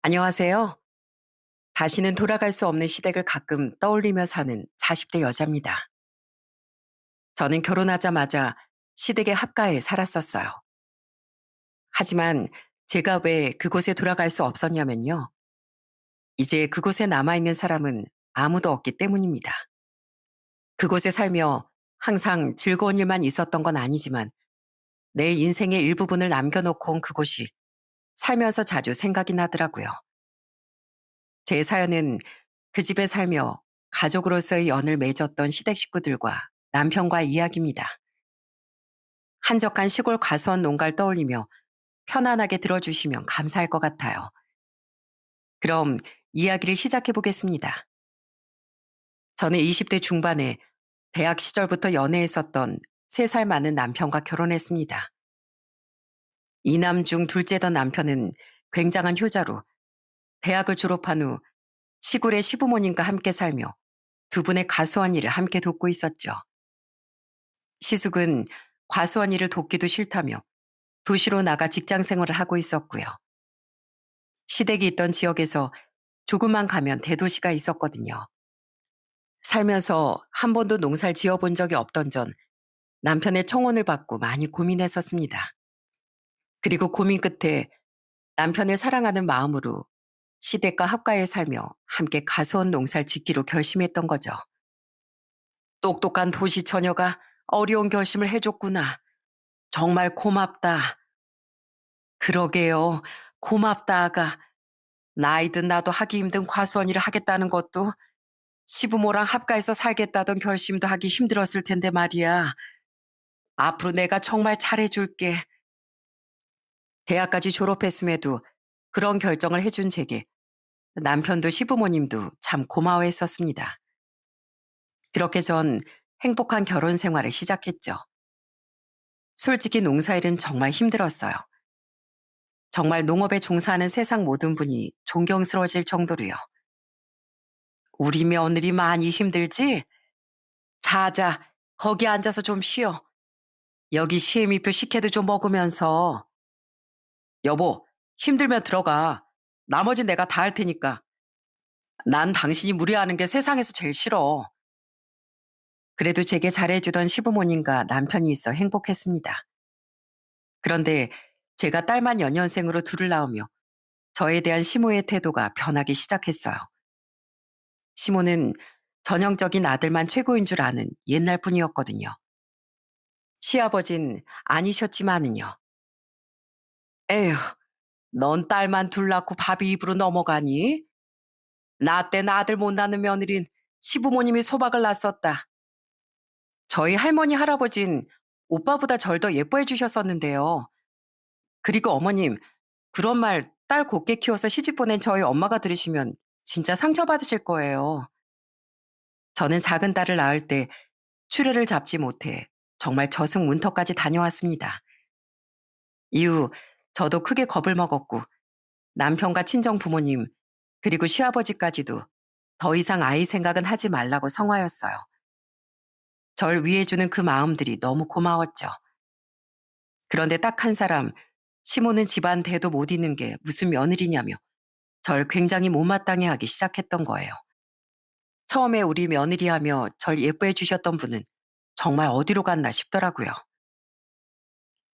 안녕하세요. 다시는 돌아갈 수 없는 시댁을 가끔 떠올리며 사는 40대 여자입니다. 저는 결혼하자마자 시댁의 합가에 살았었어요. 하지만 제가 왜 그곳에 돌아갈 수 없었냐면요. 이제 그곳에 남아있는 사람은 아무도 없기 때문입니다. 그곳에 살며 항상 즐거운 일만 있었던 건 아니지만 내 인생의 일부분을 남겨놓고 온 그곳이 살면서 자주 생각이 나더라고요. 제 사연은 그 집에 살며 가족으로서의 연을 맺었던 시댁 식구들과 남편과의 이야기입니다. 한적한 시골 과수원 농가를 떠올리며 편안하게 들어주시면 감사할 것 같아요. 그럼 이야기를 시작해 보겠습니다. 저는 20대 중반에 대학 시절부터 연애했었던 3살 많은 남편과 결혼했습니다. 이남 중 둘째던 남편은 굉장한 효자로 대학을 졸업한 후 시골의 시부모님과 함께 살며 두 분의 과수원 일을 함께 돕고 있었죠. 시숙은 과수원 일을 돕기도 싫다며 도시로 나가 직장 생활을 하고 있었고요. 시댁이 있던 지역에서 조금만 가면 대도시가 있었거든요. 살면서 한 번도 농사를 지어본 적이 없던 전 남편의 청혼을 받고 많이 고민했었습니다. 그리고 고민 끝에 남편을 사랑하는 마음으로 시댁과 합가에 살며 함께 과수원 농사를 짓기로 결심했던 거죠. 똑똑한 도시 처녀가 어려운 결심을 해줬구나. 정말 고맙다. 그러게요. 고맙다, 아가. 나이든 나도 하기 힘든 과수원 일을 하겠다는 것도 시부모랑 합가해서 살겠다던 결심도 하기 힘들었을 텐데 말이야. 앞으로 내가 정말 잘해줄게. 대학까지 졸업했음에도 그런 결정을 해준 제게 남편도 시부모님도 참 고마워했었습니다. 그렇게 전 행복한 결혼 생활을 시작했죠. 솔직히 농사일은 정말 힘들었어요. 정말 농업에 종사하는 세상 모든 분이 존경스러워질 정도로요. 우리 며느리 많이 힘들지? 자자, 거기 앉아서 좀 쉬어. 여기 시애미표 식혜도 좀 먹으면서. 여보, 힘들면 들어가. 나머진 내가 다 할 테니까. 난 당신이 무리하는 게 세상에서 제일 싫어. 그래도 제게 잘해주던 시부모님과 남편이 있어 행복했습니다. 그런데 제가 딸만 연년생으로 둘을 낳으며 저에 대한 시모의 태도가 변하기 시작했어요. 시모는 전형적인 아들만 최고인 줄 아는 옛날 분이었거든요. 시아버진 아니셨지만은요. 에휴, 넌 딸만 둘 낳고 밥이 입으로 넘어가니? 나 땐 아들 못 낳는 며느린 시부모님이 소박을 낳았었다. 저희 할머니 할아버진 오빠보다 절 더 예뻐해 주셨었는데요. 그리고 어머님, 그런 말 딸 곱게 키워서 시집 보낸 저희 엄마가 들으시면 진짜 상처받으실 거예요. 저는 작은 딸을 낳을 때 추레를 잡지 못해 정말 저승문턱까지 다녀왔습니다. 이후 저도 크게 겁을 먹었고 남편과 친정 부모님 그리고 시아버지까지도 더 이상 아이 생각은 하지 말라고 성화였어요. 절 위해주는 그 마음들이 너무 고마웠죠. 그런데 딱 한 사람, 시모는 집안 대도 못 잇는 게 무슨 며느리냐며 절 굉장히 못마땅해 하기 시작했던 거예요. 처음에 우리 며느리 하며 절 예뻐해 주셨던 분은 정말 어디로 갔나 싶더라고요.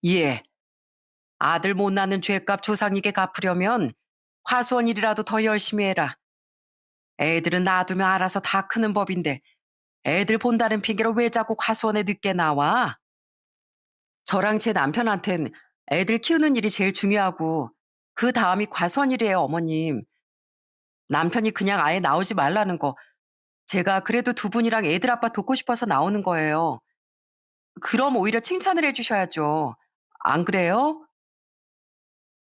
예, 아들 못 낳는 죄값 조상에게 갚으려면 과수원 일이라도 더 열심히 해라. 애들은 놔두면 알아서 다 크는 법인데 애들 본다는 핑계로 왜 자꾸 과수원에 늦게 나와? 저랑 제 남편한텐 애들 키우는 일이 제일 중요하고 그 다음이 과수원 일이에요, 어머님. 남편이 그냥 아예 나오지 말라는 거 제가 그래도 두 분이랑 애들 아빠 돕고 싶어서 나오는 거예요. 그럼 오히려 칭찬을 해주셔야죠. 안 그래요?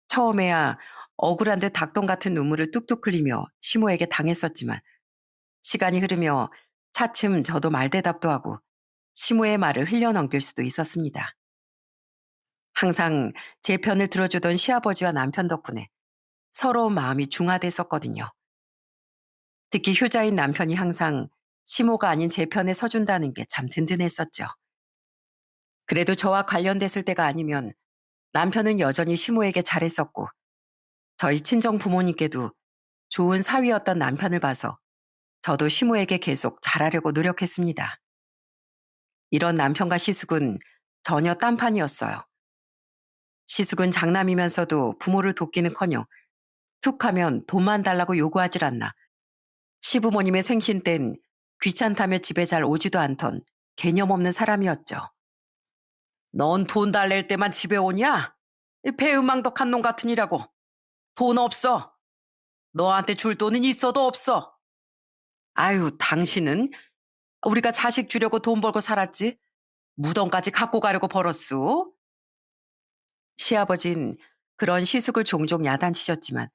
처음에야 억울한 듯 닭똥 같은 눈물을 뚝뚝 흘리며 시모에게 당했었지만 시간이 흐르며 차츰 저도 말대답도 하고 시모의 말을 흘려넘길 수도 있었습니다. 항상 제 편을 들어주던 시아버지와 남편 덕분에 서러운 마음이 중화됐었거든요. 특히 효자인 남편이 항상 시모가 아닌 제 편에 서준다는 게 참 든든했었죠. 그래도 저와 관련됐을 때가 아니면 남편은 여전히 시모에게 잘했었고 저희 친정 부모님께도 좋은 사위였던 남편을 봐서 저도 시모에게 계속 잘하려고 노력했습니다. 이런 남편과 시숙은 전혀 딴판이었어요. 시숙은 장남이면서도 부모를 돕기는커녕 툭하면 돈만 달라고 요구하질 않나. 시부모님의 생신 땐 귀찮다며 집에 잘 오지도 않던 개념 없는 사람이었죠. 넌 돈 달랠 때만 집에 오냐? 이 배은망덕한 놈 같으니라고. 돈 없어. 너한테 줄 돈은 있어도 없어. 아유, 당신은 우리가 자식 주려고 돈 벌고 살았지. 무덤까지 갖고 가려고 벌었수. 시아버진 그런 시숙을 종종 야단치셨지만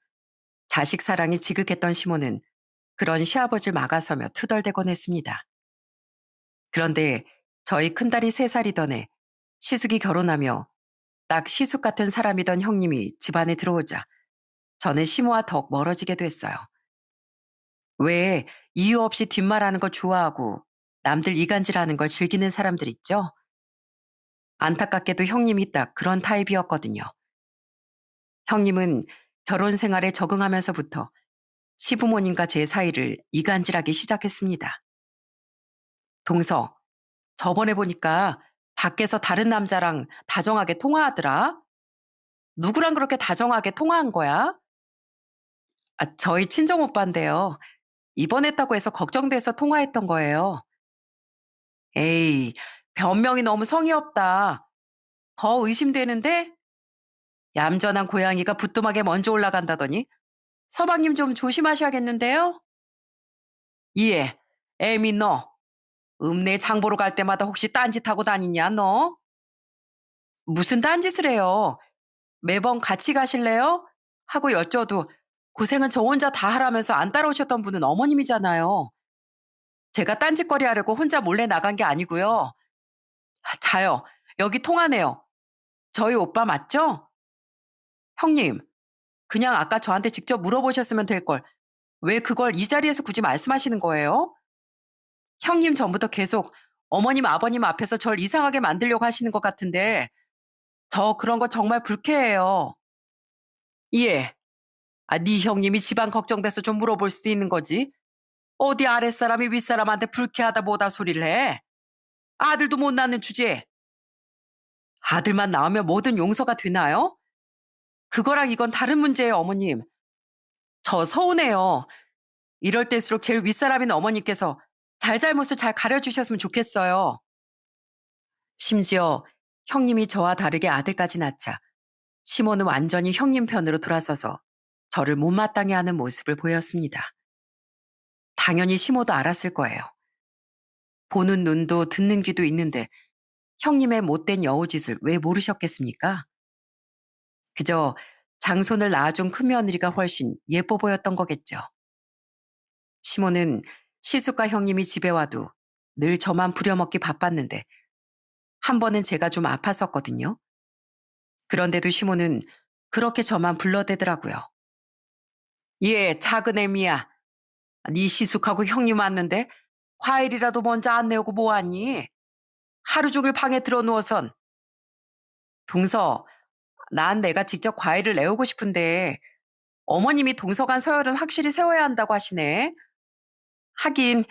자식 사랑이 지극했던 시모는 그런 시아버지를 막아서며 투덜대곤 했습니다. 그런데 저희 큰딸이 3살이던 해 시숙이 결혼하며 딱 시숙 같은 사람이던 형님이 집안에 들어오자 저는 시모와 더욱 멀어지게 됐어요. 왜 이유 없이 뒷말하는 걸 좋아하고 남들 이간질하는 걸 즐기는 사람들 있죠? 안타깝게도 형님이 딱 그런 타입이었거든요. 형님은 결혼 생활에 적응하면서부터 시부모님과 제 사이를 이간질하기 시작했습니다. 동서, 저번에 보니까 밖에서 다른 남자랑 다정하게 통화하더라. 누구랑 그렇게 다정하게 통화한 거야? 아, 저희 친정 오빠인데요. 입원했다고 해서 걱정돼서 통화했던 거예요. 에이, 변명이 너무 성의 없다. 더 의심되는데? 얌전한 고양이가 부뚜막에 먼저 올라간다더니 서방님 좀 조심하셔야겠는데요? 예, 애미 너. 읍내 장 보러 갈 때마다 혹시 딴짓하고 다니냐 너? 무슨 딴짓을 해요? 매번 같이 가실래요? 하고 여쭤도 고생은 저 혼자 다 하라면서 안 따라오셨던 분은 어머님이잖아요. 제가 딴짓거리 하려고 혼자 몰래 나간 게 아니고요. 아, 자요. 여기 통화네요. 저희 오빠 맞죠? 형님, 그냥 아까 저한테 직접 물어보셨으면 될 걸. 왜 그걸 이 자리에서 굳이 말씀하시는 거예요? 형님 전부터 계속 어머님, 아버님 앞에서 절 이상하게 만들려고 하시는 것 같은데 저 그런 거 정말 불쾌해요. 예. 아, 네 형님이 집안 걱정돼서 좀 물어볼 수도 있는 거지. 어디 아랫사람이 윗사람한테 불쾌하다 뭐다 소리를 해. 아들도 못 낳는 주제에 아들만 낳으면 뭐든 용서가 되나요? 그거랑 이건 다른 문제예요, 어머님. 저 서운해요. 이럴 때일수록 제일 윗사람인 어머니께서 잘잘못을 잘 가려주셨으면 좋겠어요. 심지어 형님이 저와 다르게 아들까지 낳자 시모는 완전히 형님 편으로 돌아서서 저를 못마땅해 하는 모습을 보였습니다. 당연히 시모도 알았을 거예요. 보는 눈도 듣는 귀도 있는데 형님의 못된 여우짓을 왜 모르셨겠습니까? 그저 장손을 낳아준 큰며느리가 훨씬 예뻐 보였던 거겠죠. 시모는 시숙과 형님이 집에 와도 늘 저만 부려먹기 바빴는데 한 번은 제가 좀 아팠었거든요. 그런데도 시모는 그렇게 저만 불러대더라고요. 예, 작은 애미야. 네 시숙하고 형님 왔는데 과일이라도 먼저 안 내오고 뭐하니? 하루 종일 방에 들어 누워선. 동서, 난 내가 직접 과일을 내오고 싶은데 어머님이 동서간 서열은 확실히 세워야 한다고 하시네. 하긴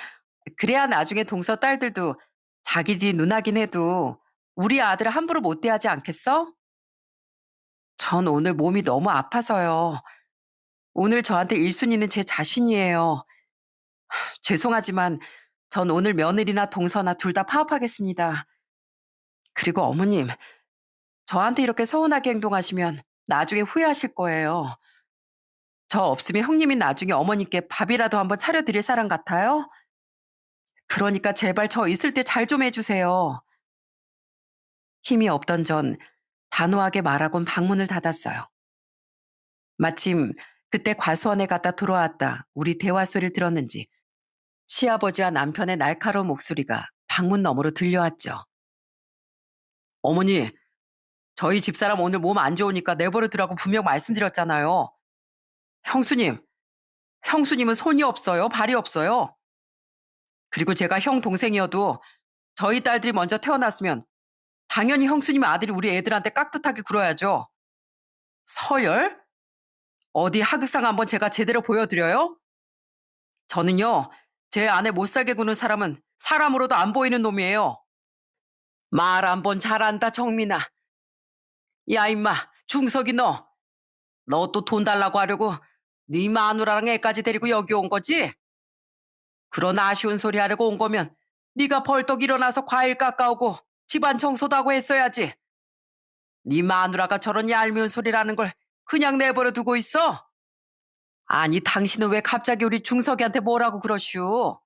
그래야 나중에 동서 딸들도 자기 뒤 누나긴 해도 우리 아들을 함부로 못 대하지 않겠어? 전 오늘 몸이 너무 아파서요. 오늘 저한테 1순위는 제 자신이에요. 죄송하지만 전 오늘 며느리나 동서나 둘 다 파업하겠습니다. 그리고 어머님, 저한테 이렇게 서운하게 행동하시면 나중에 후회하실 거예요. 저 없으면 형님이 나중에 어머니께 밥이라도 한번 차려드릴 사람 같아요? 그러니까 제발 저 있을 때 잘 좀 해주세요. 힘이 없던 전 단호하게 말하곤 방문을 닫았어요. 마침 그때 과수원에 갔다 돌아왔다 우리 대화 소리를 들었는지 시아버지와 남편의 날카로운 목소리가 방문 너머로 들려왔죠. 어머니, 저희 집사람 오늘 몸 안 좋으니까 내버려 두라고 분명 말씀드렸잖아요. 형수님, 형수님은 손이 없어요? 발이 없어요? 그리고 제가 형 동생이어도 저희 딸들이 먼저 태어났으면 당연히 형수님 아들이 우리 애들한테 깍듯하게 굴어야죠. 서열? 어디 하극상 한번 제가 제대로 보여드려요? 저는요, 제 아내 못 살게 구는 사람은 사람으로도 안 보이는 놈이에요. 말 한 번 잘한다, 정민아. 야, 임마, 중석이 너. 너 또 돈 달라고 하려고 네 마누라랑 애까지 데리고 여기 온 거지? 그런 아쉬운 소리 하려고 온 거면 네가 벌떡 일어나서 과일 깎아오고 집안 청소도 하고 했어야지. 네 마누라가 저런 얄미운 소리라는 걸 그냥 내버려 두고 있어? 아니, 당신은 왜 갑자기 우리 중석이한테 뭐라고 그러슈?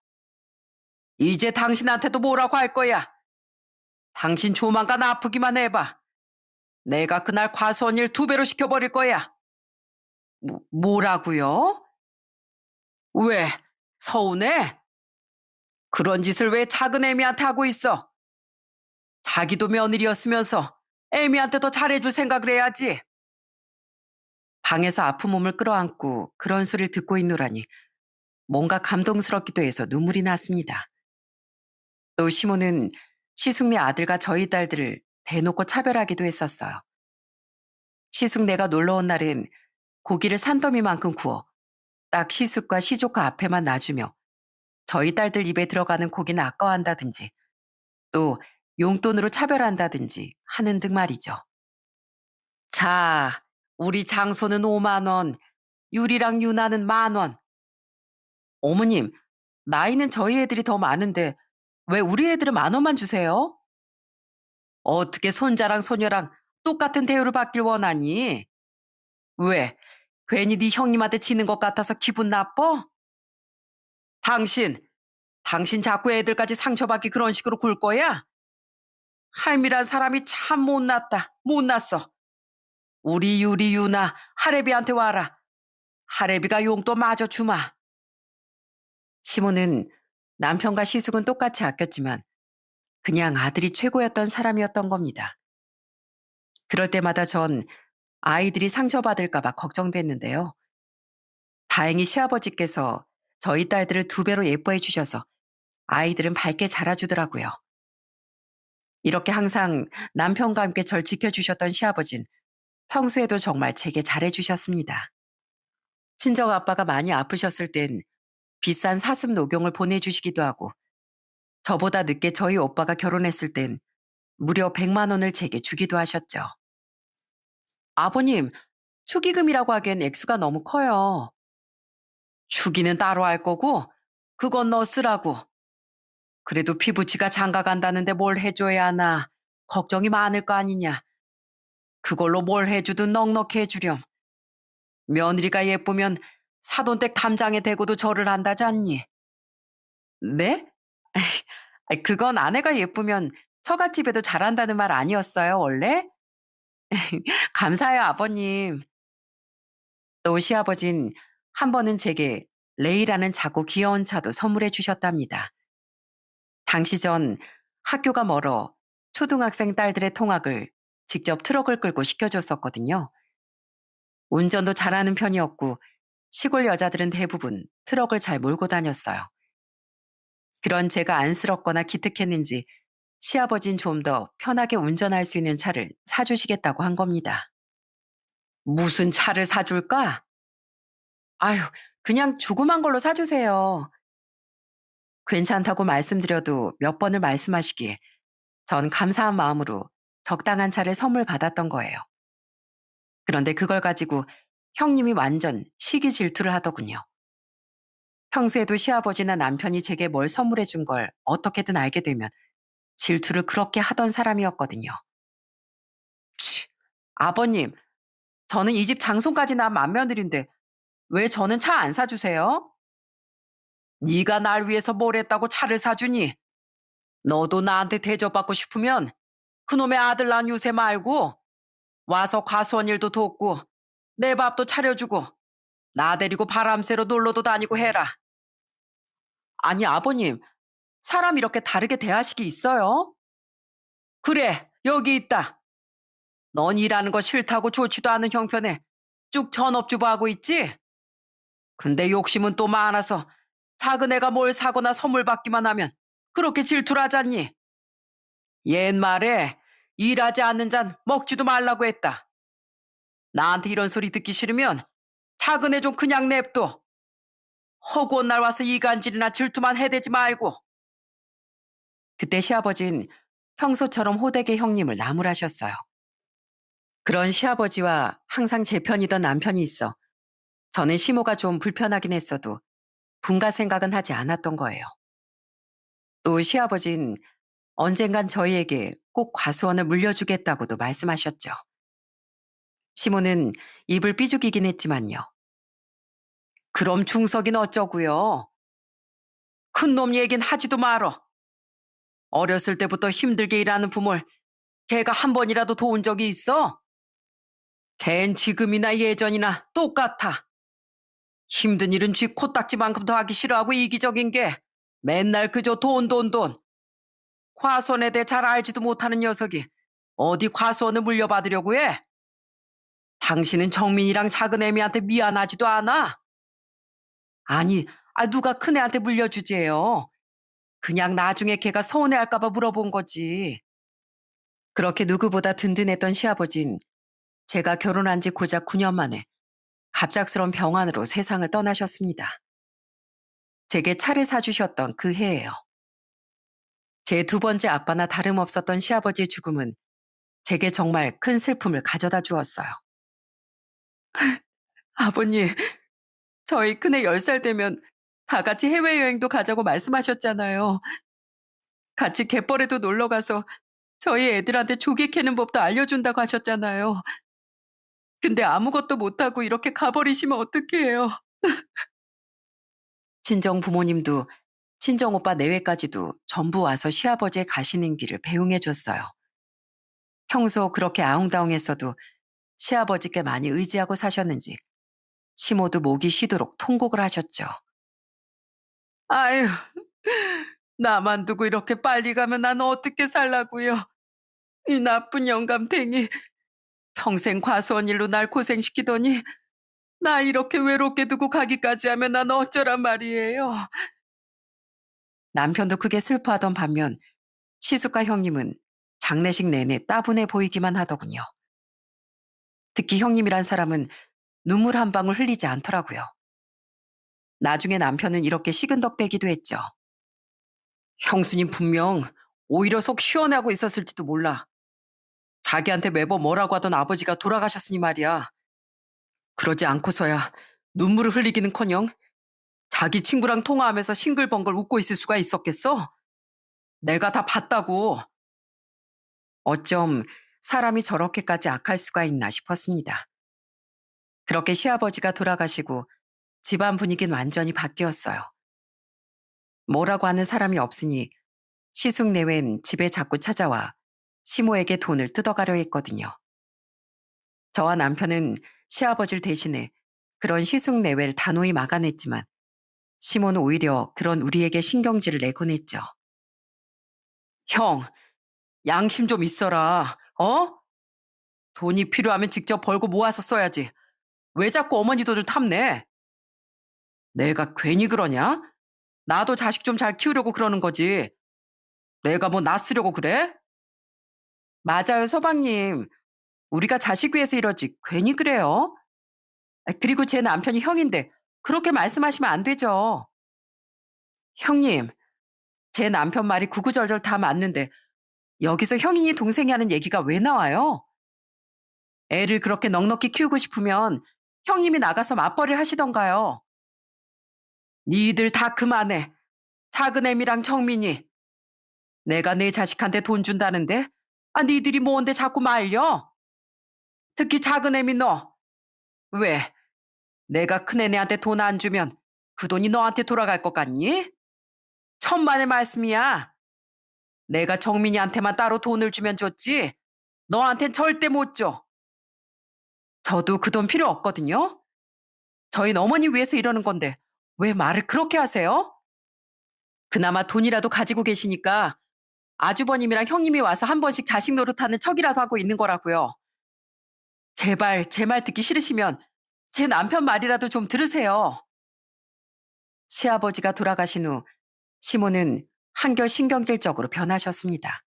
이제 당신한테도 뭐라고 할 거야. 당신 조만간 아프기만 해봐. 내가 그날 과수원 일 2배로 시켜버릴 거야. 뭐라고요? 왜? 서운해? 그런 짓을 왜 작은 애미한테 하고 있어? 자기도 며느리였으면서 애미한테 더 잘해줄 생각을 해야지. 방에서 아픈 몸을 끌어안고 그런 소리를 듣고 있노라니 뭔가 감동스럽기도 해서 눈물이 났습니다. 또 시모는 시숙네 아들과 저희 딸들을 대놓고 차별하기도 했었어요. 시숙네가 놀러 온 날엔 고기를 산더미만큼 구워 딱 시숙과 시조카 앞에만 놔주며 저희 딸들 입에 들어가는 고기는 아까워한다든지 또 용돈으로 차별한다든지 하는 등 말이죠. 자, 우리 장소는 5만 원, 유리랑 유나는 1만 원. 어머님, 나이는 저희 애들이 더 많은데 왜 우리 애들은 1만 원만 주세요? 어떻게 손자랑 소녀랑 똑같은 대우를 받길 원하니? 왜? 괜히 네 형님한테 지는 것 같아서 기분 나빠? 당신, 당신 자꾸 애들까지 상처받기 그런 식으로 굴 거야? 할미란 사람이 참 못났다. 못났어. 우리 유리 유나 하레비한테 와라. 하레비가 용돈 마저 주마. 시모는 남편과 시숙은 똑같이 아꼈지만 그냥 아들이 최고였던 사람이었던 겁니다. 그럴 때마다 전 아이들이 상처받을까 봐 걱정됐는데요. 다행히 시아버지께서 저희 딸들을 2배로 예뻐해 주셔서 아이들은 밝게 자라주더라고요. 이렇게 항상 남편과 함께 절 지켜주셨던 시아버진 평소에도 정말 제게 잘해주셨습니다. 친정 아빠가 많이 아프셨을 땐 비싼 사슴 녹용을 보내주시기도 하고 저보다 늦게 저희 오빠가 결혼했을 땐 무려 100만 원을 제게 주기도 하셨죠. 아버님, 축의금이라고 하기엔 액수가 너무 커요. 축의는 따로 할 거고 그건 너 쓰라고. 그래도 피부치가 장가 간다는데 뭘 해줘야 하나 걱정이 많을 거 아니냐. 그걸로 뭘 해주든 넉넉히 해주렴. 며느리가 예쁘면 사돈댁 담장에 대고도 절을 한다지 않니? 네? 그건 아내가 예쁘면 처갓집에도 잘한다는 말 아니었어요, 원래? 감사해요, 아버님. 또 시아버진 한 번은 제게 레이라는 작고 귀여운 차도 선물해 주셨답니다. 당시 전 학교가 멀어 초등학생 딸들의 통학을 직접 트럭을 끌고 시켜줬었거든요. 운전도 잘하는 편이었고 시골 여자들은 대부분 트럭을 잘 몰고 다녔어요. 그런 제가 안쓰럽거나 기특했는지 시아버진 좀 더 편하게 운전할 수 있는 차를 사주시겠다고 한 겁니다. 무슨 차를 사줄까? 아유, 그냥 조그만 걸로 사주세요. 괜찮다고 말씀드려도 몇 번을 말씀하시기에 전 감사한 마음으로 적당한 차를 선물 받았던 거예요. 그런데 그걸 가지고 형님이 완전 시기 질투를 하더군요. 평소에도 시아버지나 남편이 제게 뭘 선물해 준 걸 어떻게든 알게 되면 질투를 그렇게 하던 사람이었거든요. 치, 아버님, 저는 이 집 장손까지 낳은 맏며느리인데 왜 저는 차 안 사주세요? 네가 날 위해서 뭘 했다고 차를 사주니? 너도 나한테 대접받고 싶으면 그놈의 아들 낳은 유세 말고 와서 과수원 일도 돕고 내 밥도 차려주고 나 데리고 바람 쐬러 놀러도 다니고 해라. 아니 아버님, 사람 이렇게 다르게 대하시기 있어요? 그래, 여기 있다. 넌 일하는 거 싫다고 좋지도 않은 형편에 쭉 전업주부하고 있지? 근데 욕심은 또 많아서 작은 애가 뭘 사거나 선물 받기만 하면 그렇게 질투를 하잖니. 옛말에 일하지 않는 잔 먹지도 말라고 했다. 나한테 이런 소리 듣기 싫으면 작은 애 좀 그냥 냅둬. 허구한 날 와서 이간질이나 질투만 해대지 말고. 그때 시아버진 평소처럼 호되게 형님을 나무라셨어요. 그런 시아버지와 항상 제 편이던 남편이 있어 저는 시모가 좀 불편하긴 했어도 분가 생각은 하지 않았던 거예요. 또 시아버진 언젠간 저희에게 꼭 과수원을 물려주겠다고도 말씀하셨죠. 시모는 입을 삐죽이긴 했지만요. 그럼 중석이는 어쩌고요? 큰 놈 얘긴 하지도 말어. 어렸을 때부터 힘들게 일하는 부모를 걔가 한 번이라도 도운 적이 있어? 걘 지금이나 예전이나 똑같아. 힘든 일은 쥐 코딱지만큼 더 하기 싫어하고 이기적인 게 맨날 그저 돈 돈 돈. 과수원에 대해 잘 알지도 못하는 녀석이 어디 과수원을 물려받으려고 해? 당신은 정민이랑 작은 애미한테 미안하지도 않아? 아니, 누가 큰애한테 물려주재요. 그냥 나중에 걔가 서운해할까봐 물어본 거지. 그렇게 누구보다 든든했던 시아버진 제가 결혼한 지 고작 9년 만에 갑작스런 병환으로 세상을 떠나셨습니다. 제게 차를 사주셨던 그 해예요. 제 두 번째 아빠나 다름없었던 시아버지의 죽음은 제게 정말 큰 슬픔을 가져다 주었어요. 아버님, 저희 큰애 10살 되면 다 같이 해외여행도 가자고 말씀하셨잖아요. 같이 갯벌에도 놀러 가서 저희 애들한테 조개 캐는 법도 알려준다고 하셨잖아요. 근데 아무것도 못하고 이렇게 가버리시면 어떡해요. 친정 부모님도 친정 오빠 내외까지도 전부 와서 시아버지의 가시는 길을 배웅해 줬어요. 평소 그렇게 아웅다웅했어도 시아버지께 많이 의지하고 사셨는지 시모도 목이 쉬도록 통곡을 하셨죠. 아유, 나만 두고 이렇게 빨리 가면 난 어떻게 살라고요. 이 나쁜 영감탱이 평생 과수원 일로 날 고생시키더니 나 이렇게 외롭게 두고 가기까지 하면 난 어쩌란 말이에요. 남편도 크게 슬퍼하던 반면 시숙과 형님은 장례식 내내 따분해 보이기만 하더군요. 특히 형님이란 사람은 눈물 한 방울 흘리지 않더라고요. 나중에 남편은 이렇게 시근덕대기도 했죠. 형수님 분명 오히려 속 시원하고 있었을지도 몰라. 자기한테 매번 뭐라고 하던 아버지가 돌아가셨으니 말이야. 그러지 않고서야 눈물을 흘리기는커녕 자기 친구랑 통화하면서 싱글벙글 웃고 있을 수가 있었겠어? 내가 다 봤다고. 어쩜 사람이 저렇게까지 악할 수가 있나 싶었습니다. 그렇게 시아버지가 돌아가시고 집안 분위기는 완전히 바뀌었어요. 뭐라고 하는 사람이 없으니 시숙 내외는 집에 자꾸 찾아와 시모에게 돈을 뜯어가려 했거든요. 저와 남편은 시아버지를 대신해 그런 시숙 내외를 단호히 막아냈지만 시모는 오히려 그런 우리에게 신경질을 내곤 했죠. 형, 양심 좀 있어라. 어? 돈이 필요하면 직접 벌고 모아서 써야지. 왜 자꾸 어머니 돈을 탐내? 내가 괜히 그러냐? 나도 자식 좀 잘 키우려고 그러는 거지. 내가 뭐 나 쓰려고 그래? 맞아요, 서방님. 우리가 자식 위해서 이러지 괜히 그래요. 그리고 제 남편이 형인데 그렇게 말씀하시면 안 되죠. 형님, 제 남편 말이 구구절절 다 맞는데 여기서 형이니 동생이 하는 얘기가 왜 나와요? 애를 그렇게 넉넉히 키우고 싶으면 형님이 나가서 맞벌이를 하시던가요. 니들 다 그만해. 작은 애미랑 정민이. 내가 내 자식한테 돈 준다는데 니들이 뭔데 자꾸 말려? 특히 작은 애미 너. 왜? 내가 큰애네한테 돈 안 주면 그 돈이 너한테 돌아갈 것 같니? 천만의 말씀이야. 내가 정민이한테만 따로 돈을 주면 줬지. 너한텐 절대 못 줘. 저도 그 돈 필요 없거든요. 저희 어머니 위해서 이러는 건데 왜 말을 그렇게 하세요? 그나마 돈이라도 가지고 계시니까 아주버님이랑 형님이 와서 한 번씩 자식 노릇하는 척이라도 하고 있는 거라고요. 제발 제 말 듣기 싫으시면 제 남편 말이라도 좀 들으세요. 시아버지가 돌아가신 후 시모는 한결 신경질적으로 변하셨습니다.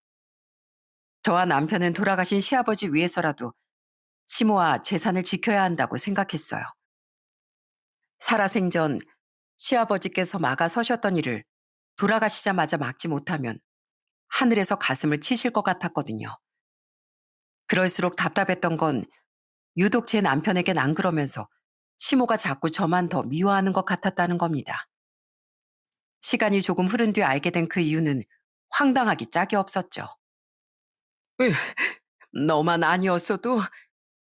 저와 남편은 돌아가신 시아버지 위해서라도 시모와 재산을 지켜야 한다고 생각했어요. 살아생전 시아버지께서 막아 서셨던 일을 돌아가시자마자 막지 못하면 하늘에서 가슴을 치실 것 같았거든요. 그럴수록 답답했던 건 유독 제 남편에겐 안 그러면서 시모가 자꾸 저만 더 미워하는 것 같았다는 겁니다. 시간이 조금 흐른 뒤 알게 된 그 이유는 황당하기 짝이 없었죠. 으, 너만 아니었어도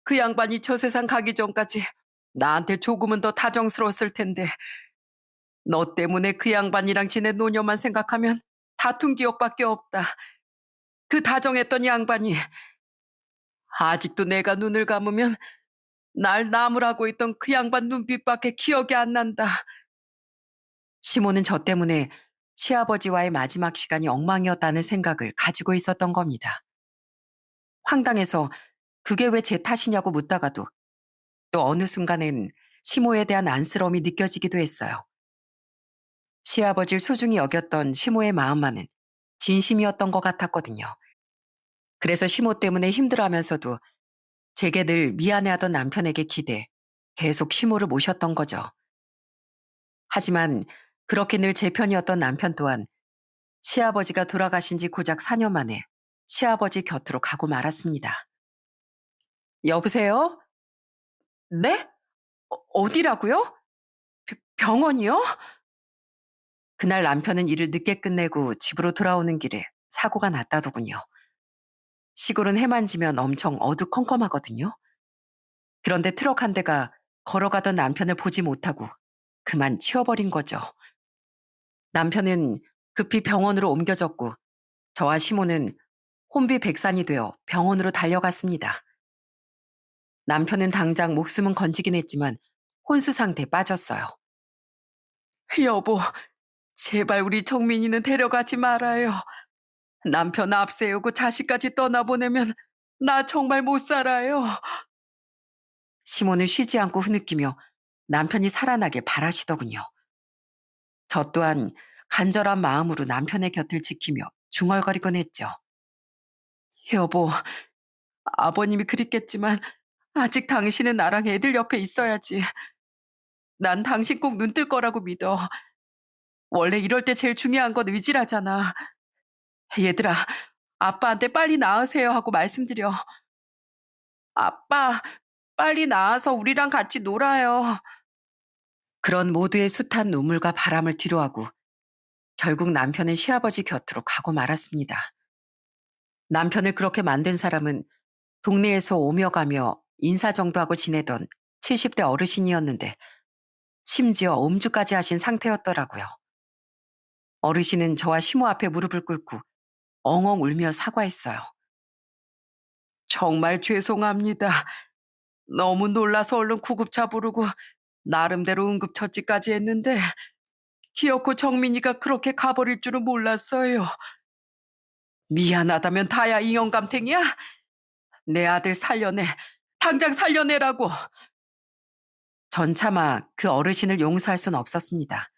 그 양반이 저 세상 가기 전까지 나한테 조금은 더 다정스러웠을 텐데 너 때문에 그 양반이랑 지낸 노년만 생각하면 다툰 기억밖에 없다. 그 다정했던 양반이 아직도 내가 눈을 감으면 날 나무라고 있던 그 양반 눈빛밖에 기억이 안 난다. 시모는 저 때문에 시아버지와의 마지막 시간이 엉망이었다는 생각을 가지고 있었던 겁니다. 황당해서 그게 왜 제 탓이냐고 묻다가도 또 어느 순간엔 시모에 대한 안쓰러움이 느껴지기도 했어요. 시아버지를 소중히 여겼던 시모의 마음만은 진심이었던 것 같았거든요. 그래서 시모 때문에 힘들어하면서도 제게 늘 미안해하던 남편에게 기대 계속 시모를 모셨던 거죠. 하지만 그렇게 늘 제 편이었던 남편 또한 시아버지가 돌아가신 지 고작 4년 만에 시아버지 곁으로 가고 말았습니다. 여보세요? 네? 어디라고요? 병원이요? 그날 남편은 일을 늦게 끝내고 집으로 돌아오는 길에 사고가 났다더군요. 시골은 해만 지면 엄청 어두컴컴하거든요. 그런데 트럭 한 대가 걸어가던 남편을 보지 못하고 그만 치워버린 거죠. 남편은 급히 병원으로 옮겨졌고 저와 시모는 혼비백산이 되어 병원으로 달려갔습니다. 남편은 당장 목숨은 건지긴 했지만 혼수 상태에 빠졌어요. 여보, 제발 우리 정민이는 데려가지 말아요. 남편 앞세우고 자식까지 떠나보내면 나 정말 못 살아요. 시모는 쉬지 않고 흐느끼며 남편이 살아나길 바라시더군요. 저 또한 간절한 마음으로 남편의 곁을 지키며 중얼거리곤 했죠. 여보, 아버님이 그립겠지만 아직 당신은 나랑 애들 옆에 있어야지. 난 당신 꼭 눈뜰 거라고 믿어. 원래 이럴 때 제일 중요한 건 의지라잖아. 얘들아, 아빠한테 빨리 나으세요 하고 말씀드려. 아빠, 빨리 나와서 우리랑 같이 놀아요. 그런 모두의 숱한 눈물과 바람을 뒤로하고 결국 남편은 시아버지 곁으로 가고 말았습니다. 남편을 그렇게 만든 사람은 동네에서 오며 가며 인사 정도 하고 지내던 70대 어르신이었는데 심지어 음주까지 하신 상태였더라고요. 어르신은 저와 시모 앞에 무릎을 꿇고 엉엉 울며 사과했어요. 정말 죄송합니다. 너무 놀라서 얼른 구급차 부르고 나름대로 응급처치까지 했는데 기어코 정민이가 그렇게 가버릴 줄은 몰랐어요. 미안하다면 다야 인형감탱이야? 내 아들 살려내. 당장 살려내라고. 전 차마 그 어르신을 용서할 순 없었습니다.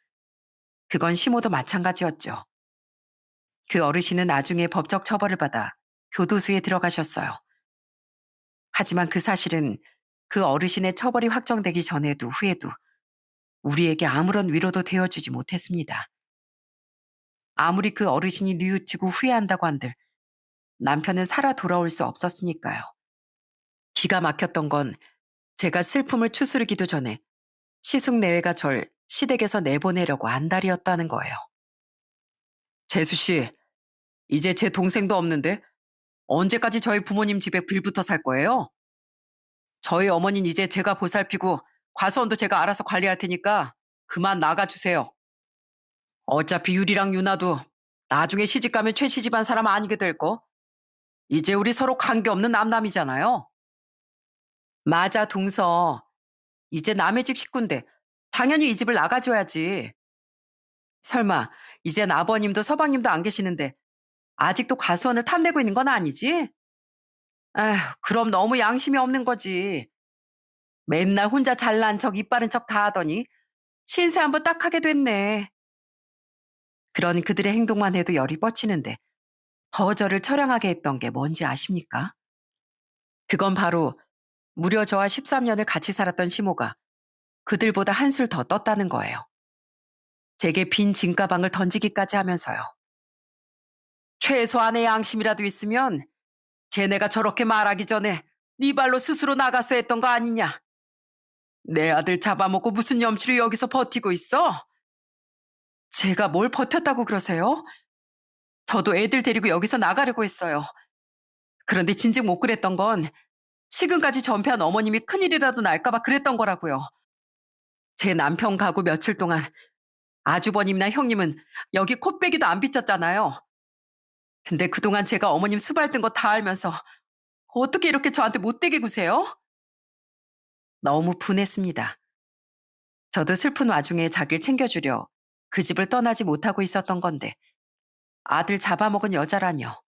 그건 시모도 마찬가지였죠. 그 어르신은 나중에 법적 처벌을 받아 교도소에 들어가셨어요. 하지만 그 사실은 그 어르신의 처벌이 확정되기 전에도 후에도 우리에게 아무런 위로도 되어주지 못했습니다. 아무리 그 어르신이 뉘우치고 후회한다고 한들 남편은 살아 돌아올 수 없었으니까요. 기가 막혔던 건 제가 슬픔을 추스르기도 전에 시숙내외가 절 시댁에서 내보내려고 안달이었다는 거예요. 재수 씨, 이제 제 동생도 없는데 언제까지 저희 부모님 집에 빌붙어 살 거예요? 저희 어머니는 이제 제가 보살피고 과수원도 제가 알아서 관리할 테니까 그만 나가주세요. 어차피 유리랑 유나도 나중에 시집가면 최시집한 사람 아니게 될 거. 이제 우리 서로 관계없는 남남이잖아요. 맞아, 동서. 이제 남의 집 식구인데 당연히 이 집을 나가줘야지. 설마 이젠 아버님도 서방님도 안 계시는데 아직도 과수원을 탐내고 있는 건 아니지? 에휴, 그럼 너무 양심이 없는 거지. 맨날 혼자 잘난 척, 입 바른 척 다 하더니 신세 한번 딱 하게 됐네. 그런 그들의 행동만 해도 열이 뻗치는데 더 저를 처량하게 했던 게 뭔지 아십니까? 그건 바로 무려 저와 13년을 같이 살았던 시모가 그들보다 한술 더 떴다는 거예요. 제게 빈 짐가방을 던지기까지 하면서요. 최소한의 양심이라도 있으면 쟤네가 저렇게 말하기 전에 네 발로 스스로 나갔어야 했던 거 아니냐. 내 아들 잡아먹고 무슨 염치로 여기서 버티고 있어? 제가 뭘 버텼다고 그러세요? 저도 애들 데리고 여기서 나가려고 했어요. 그런데 진즉 못 그랬던 건 시금까지 전폐한 어머님이 큰일이라도 날까봐 그랬던 거라고요. 제 남편 가고 며칠 동안 아주버님이나 형님은 여기 콧배기도 안 비쳤잖아요. 근데 그동안 제가 어머님 수발 뜬 거 다 알면서 어떻게 이렇게 저한테 못되게 구세요? 너무 분했습니다. 저도 슬픈 와중에 자기를 챙겨주려 그 집을 떠나지 못하고 있었던 건데 아들 잡아먹은 여자라뇨.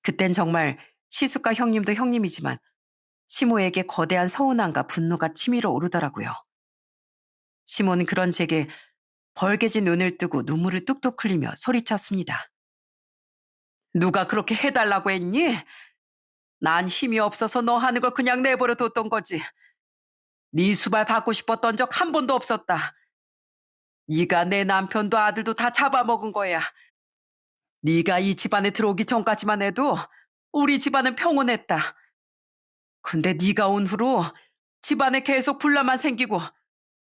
그땐 정말 시숙과 형님도 형님이지만 시모에게 거대한 서운함과 분노가 치밀어 오르더라고요. 시모는 그런 제게 벌개진 눈을 뜨고 눈물을 뚝뚝 흘리며 소리쳤습니다. 누가 그렇게 해달라고 했니? 난 힘이 없어서 너 하는 걸 그냥 내버려 뒀던 거지. 네 수발 받고 싶었던 적 한 번도 없었다. 네가 내 남편도 아들도 다 잡아먹은 거야. 네가 이 집안에 들어오기 전까지만 해도 우리 집안은 평온했다. 근데 네가 온 후로 집안에 계속 분란만 생기고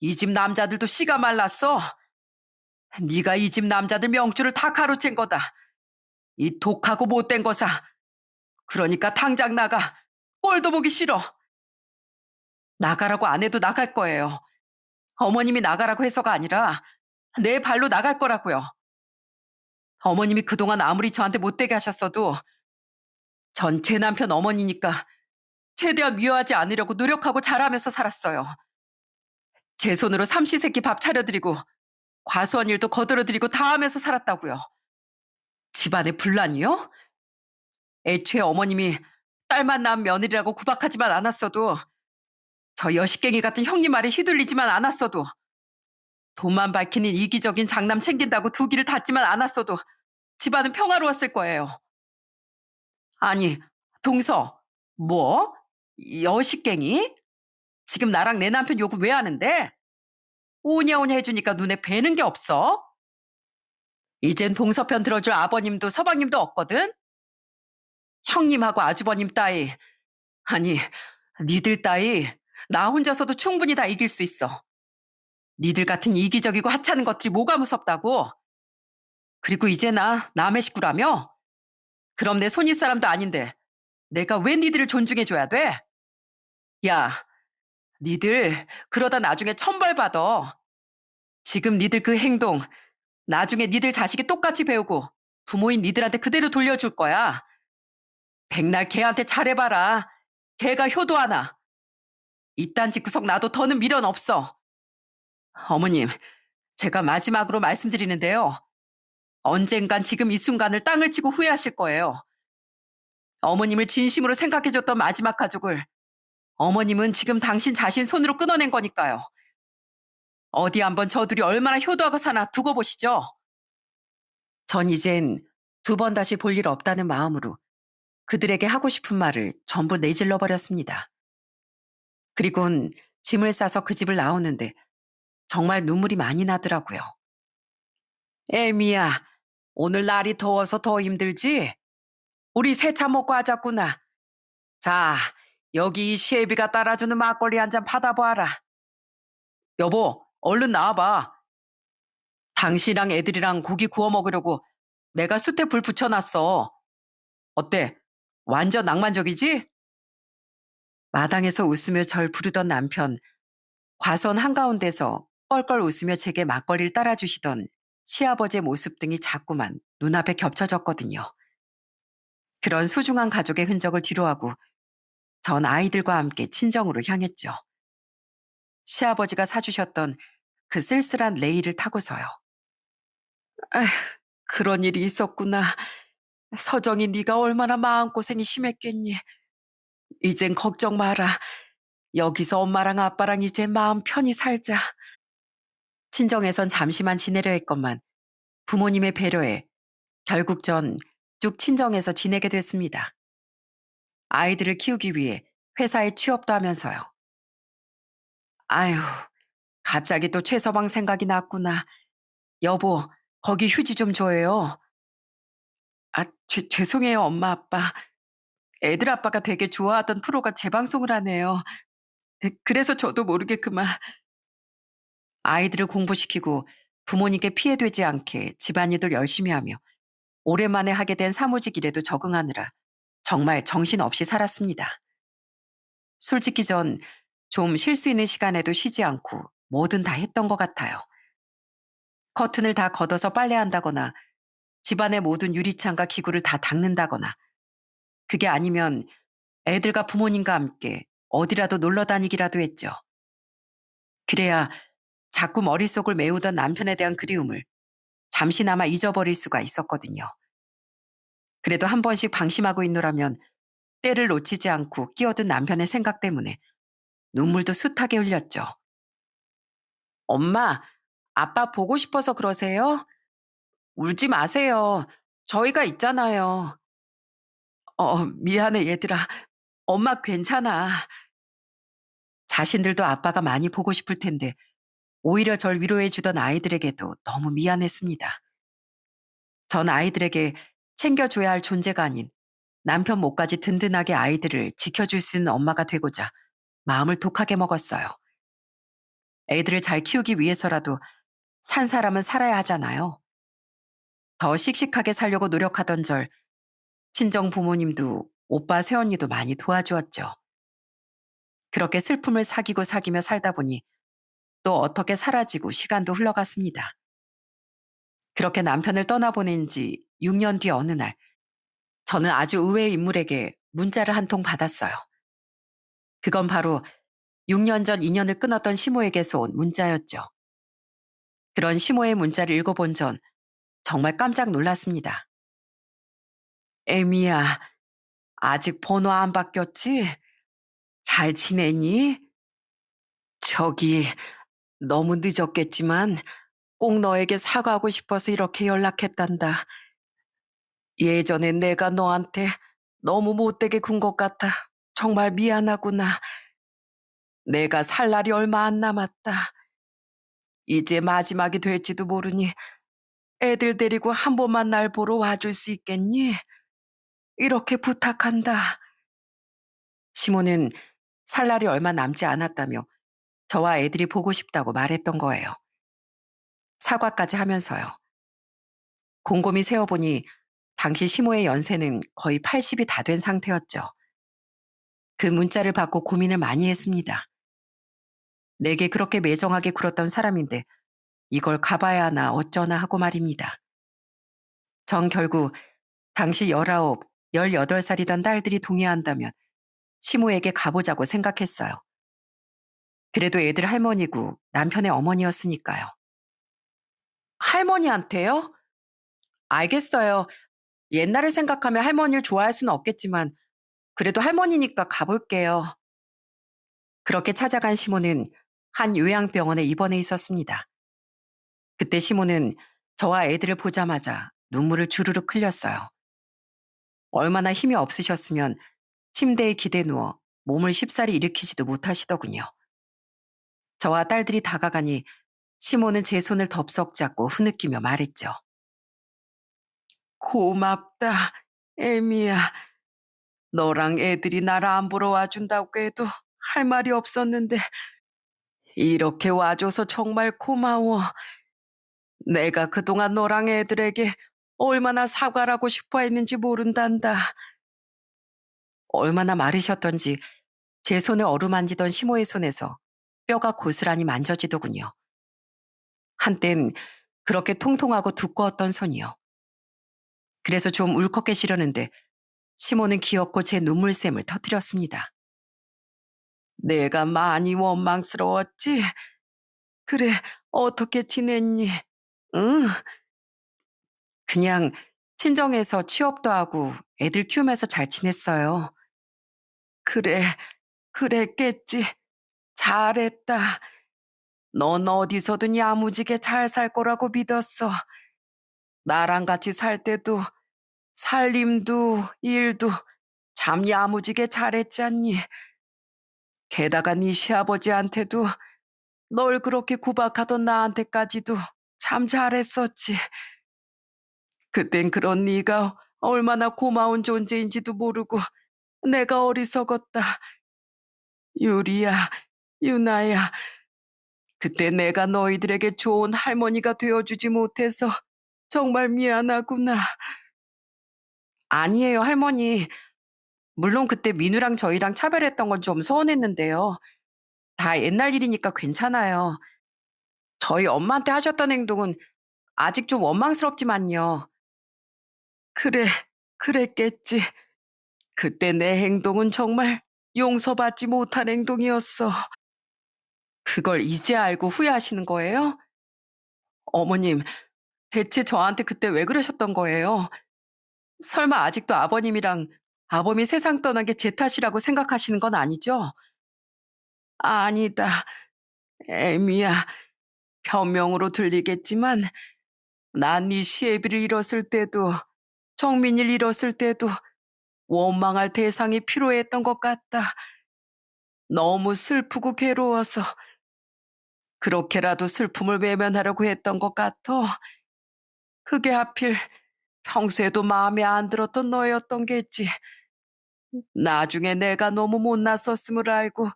이 집 남자들도 씨가 말랐어. 네가 이 집 남자들 명줄을 다 가로챈 거다. 이 독하고 못된 거사. 그러니까 당장 나가. 꼴도 보기 싫어. 나가라고 안 해도 나갈 거예요. 어머님이 나가라고 해서가 아니라 내 발로 나갈 거라고요. 어머님이 그동안 아무리 저한테 못되게 하셨어도 전 제 남편 어머니니까 최대한 미워하지 않으려고 노력하고 잘하면서 살았어요. 제 손으로 삼시세끼 밥 차려드리고 과수원 일도 거들어드리고 다 하면서 살았다고요. 집안의 분란이요? 애초에 어머님이 딸만 낳은 며느리라고 구박하지만 않았어도 저 여식갱이 같은 형님 말에 휘둘리지만 않았어도 돈만 밝히는 이기적인 장남 챙긴다고 두 귀를 닫지만 않았어도 집안은 평화로웠을 거예요. 아니, 동서, 뭐? 여식갱이? 지금 나랑 내 남편 욕을 왜 하는데? 오냐오냐 해주니까 눈에 뵈는 게 없어? 이젠 동서 편 들어줄 아버님도 서방님도 없거든? 형님하고 아주버님 따위, 아니, 니들 따위 나 혼자서도 충분히 다 이길 수 있어. 니들 같은 이기적이고 하찮은 것들이 뭐가 무섭다고? 그리고 이제 나 남의 식구라며? 그럼 내 손윗 사람도 아닌데 내가 왜 니들을 존중해줘야 돼? 야, 니들 그러다 나중에 천벌 받아. 지금 니들 그 행동 나중에 니들 자식이 똑같이 배우고 부모인 니들한테 그대로 돌려줄 거야. 백날 걔한테 잘해봐라. 걔가 효도하나. 이딴 집구석 나도 더는 미련 없어. 어머님, 제가 마지막으로 말씀드리는데요. 언젠간 지금 이 순간을 땅을 치고 후회하실 거예요. 어머님을 진심으로 생각해줬던 마지막 가족을 어머님은 지금 당신 자신 손으로 끊어낸 거니까요. 어디 한번 저들이 얼마나 효도하고 사나 두고 보시죠. 전 이젠 두 번 다시 볼 일 없다는 마음으로 그들에게 하고 싶은 말을 전부 내질러 버렸습니다. 그리곤 짐을 싸서 그 집을 나오는데 정말 눈물이 많이 나더라고요. 애미야, 오늘 날이 더워서 더 힘들지? 우리 세차 먹고 하자꾸나. 자, 여기 이 시애비가 따라주는 막걸리 한 잔 받아보아라. 여보, 얼른 나와봐. 당신이랑 애들이랑 고기 구워 먹으려고 내가 숯에 불 붙여놨어. 어때? 완전 낭만적이지? 마당에서 웃으며 절 부르던 남편, 과수원 한가운데서 껄껄 웃으며 제게 막걸리를 따라주시던 시아버지의 모습 등이 자꾸만 눈앞에 겹쳐졌거든요. 그런 소중한 가족의 흔적을 뒤로하고 전 아이들과 함께 친정으로 향했죠. 시아버지가 사주셨던 그 쓸쓸한 레일을 타고서요. 아휴, 그런 일이 있었구나. 서정이 네가 얼마나 마음고생이 심했겠니. 이젠 걱정 마라. 여기서 엄마랑 아빠랑 이제 마음 편히 살자. 친정에선 잠시만 지내려 했건만 부모님의 배려에 결국 전 쭉 친정에서 지내게 됐습니다. 아이들을 키우기 위해 회사에 취업도 하면서요. 아휴, 갑자기 또 최서방 생각이 났구나. 여보, 거기 휴지 좀 줘요. 아, 죄송해요, 엄마, 아빠. 애들 아빠가 되게 좋아하던 프로가 재방송을 하네요. 그래서 저도 모르게 그만. 아이들을 공부시키고 부모님께 피해되지 않게 집안일들 열심히 하며 오랜만에 하게 된 사무직 일에도 적응하느라 정말 정신없이 살았습니다. 솔직히 전 좀 쉴 수 있는 시간에도 쉬지 않고 뭐든 다 했던 것 같아요. 커튼을 다 걷어서 빨래한다거나 집안의 모든 유리창과 기구를 다 닦는다거나 그게 아니면 애들과 부모님과 함께 어디라도 놀러 다니기라도 했죠. 그래야 자꾸 머릿속을 메우던 남편에 대한 그리움을 잠시나마 잊어버릴 수가 있었거든요. 그래도 한 번씩 방심하고 있노라면 때를 놓치지 않고 끼어든 남편의 생각 때문에 눈물도 숱하게 흘렸죠. 엄마, 아빠 보고 싶어서 그러세요? 울지 마세요. 저희가 있잖아요. 미안해, 얘들아. 엄마 괜찮아. 자신들도 아빠가 많이 보고 싶을 텐데 오히려 절 위로해 주던 아이들에게도 너무 미안했습니다. 전 아이들에게 챙겨줘야 할 존재가 아닌 남편 목까지 든든하게 아이들을 지켜줄 수 있는 엄마가 되고자 마음을 독하게 먹었어요. 애들을 잘 키우기 위해서라도 산 사람은 살아야 하잖아요. 더 씩씩하게 살려고 노력하던 절 친정 부모님도 오빠 새언니도 많이 도와주었죠. 그렇게 슬픔을 사귀고 사귀며 살다 보니 또 어떻게 사라지고 시간도 흘러갔습니다. 그렇게 남편을 떠나보낸 지 6년 뒤 어느 날 저는 아주 의외의 인물에게 문자를 한 통 받았어요. 그건 바로 6년 전 인연을 끊었던 시모에게서 온 문자였죠. 그런 시모의 문자를 읽어본 전 정말 깜짝 놀랐습니다. 에미야, 아직 번호 안 바뀌었지? 잘 지내니? 저기, 너무 늦었겠지만 꼭 너에게 사과하고 싶어서 이렇게 연락했단다. 예전에 내가 너한테 너무 못되게 군 것 같아. 정말 미안하구나. 내가 살 날이 얼마 안 남았다. 이제 마지막이 될지도 모르니 애들 데리고 한 번만 날 보러 와줄 수 있겠니? 이렇게 부탁한다. 시모는 살 날이 얼마 남지 않았다며 저와 애들이 보고 싶다고 말했던 거예요. 사과까지 하면서요. 곰곰이 세어보니 당시 시모의 연세는 거의 80이 다 된 상태였죠. 그 문자를 받고 고민을 많이 했습니다. 내게 그렇게 매정하게 굴었던 사람인데 이걸 가봐야 하나 어쩌나 하고 말입니다. 전 결국 당시 19, 18살이던 딸들이 동의한다면 시모에게 가보자고 생각했어요. 그래도 애들 할머니고 남편의 어머니였으니까요. 할머니한테요? 알겠어요. 옛날을 생각하면 할머니를 좋아할 수는 없겠지만 그래도 할머니니까 가볼게요. 그렇게 찾아간 시모는 한 요양병원에 입원해 있었습니다. 그때 시모는 저와 애들을 보자마자 눈물을 주르륵 흘렸어요. 얼마나 힘이 없으셨으면 침대에 기대 누워 몸을 쉽사리 일으키지도 못하시더군요. 저와 딸들이 다가가니 시모는 제 손을 덥석 잡고 흐느끼며 말했죠. 고맙다, 에미야. 너랑 애들이 나를 안 보러 와준다고 해도 할 말이 없었는데 이렇게 와줘서 정말 고마워. 내가 그동안 너랑 애들에게 얼마나 사과를 하고 싶어 했는지 모른단다. 얼마나 마르셨던지 제 손을 어루만지던 시모의 손에서 뼈가 고스란히 만져지더군요. 한땐 그렇게 통통하고 두꺼웠던 손이요. 그래서 좀 울컥해지려는데 시모는 귀엽고 제 눈물샘을 터뜨렸습니다. 내가 많이 원망스러웠지? 그래, 어떻게 지냈니? 응, 그냥 친정에서 취업도 하고 애들 키우면서 잘 지냈어요. 그래, 그랬겠지. 잘했다. 넌 어디서든 야무지게 잘 살 거라고 믿었어. 나랑 같이 살 때도 살림도 일도 참 야무지게 잘했잖니. 게다가 네 시아버지한테도 널 그렇게 구박하던 나한테까지도 참 잘했었지. 그땐 그런 네가 얼마나 고마운 존재인지도 모르고 내가 어리석었다. 유리야, 유나야, 그때 내가 너희들에게 좋은 할머니가 되어주지 못해서 정말 미안하구나. 아니에요, 할머니. 물론 그때 민우랑 저희랑 차별했던 건 좀 서운했는데요. 다 옛날 일이니까 괜찮아요. 저희 엄마한테 하셨던 행동은 아직 좀 원망스럽지만요. 그래, 그랬겠지. 그때 내 행동은 정말 용서받지 못한 행동이었어. 그걸 이제 알고 후회하시는 거예요? 어머님, 대체 저한테 그때 왜 그러셨던 거예요? 설마 아직도 아버님이랑 아범이 세상 떠난 게 제 탓이라고 생각하시는 건 아니죠? 아니다, 애미야. 변명으로 들리겠지만 난 네 시애비를 잃었을 때도 정민이를 잃었을 때도 원망할 대상이 필요했던 것 같다. 너무 슬프고 괴로워서 그렇게라도 슬픔을 외면하려고 했던 것 같아. 그게 하필 평소에도 마음에 안 들었던 너였던 게지. 나중에 내가 너무 못났었음을 알고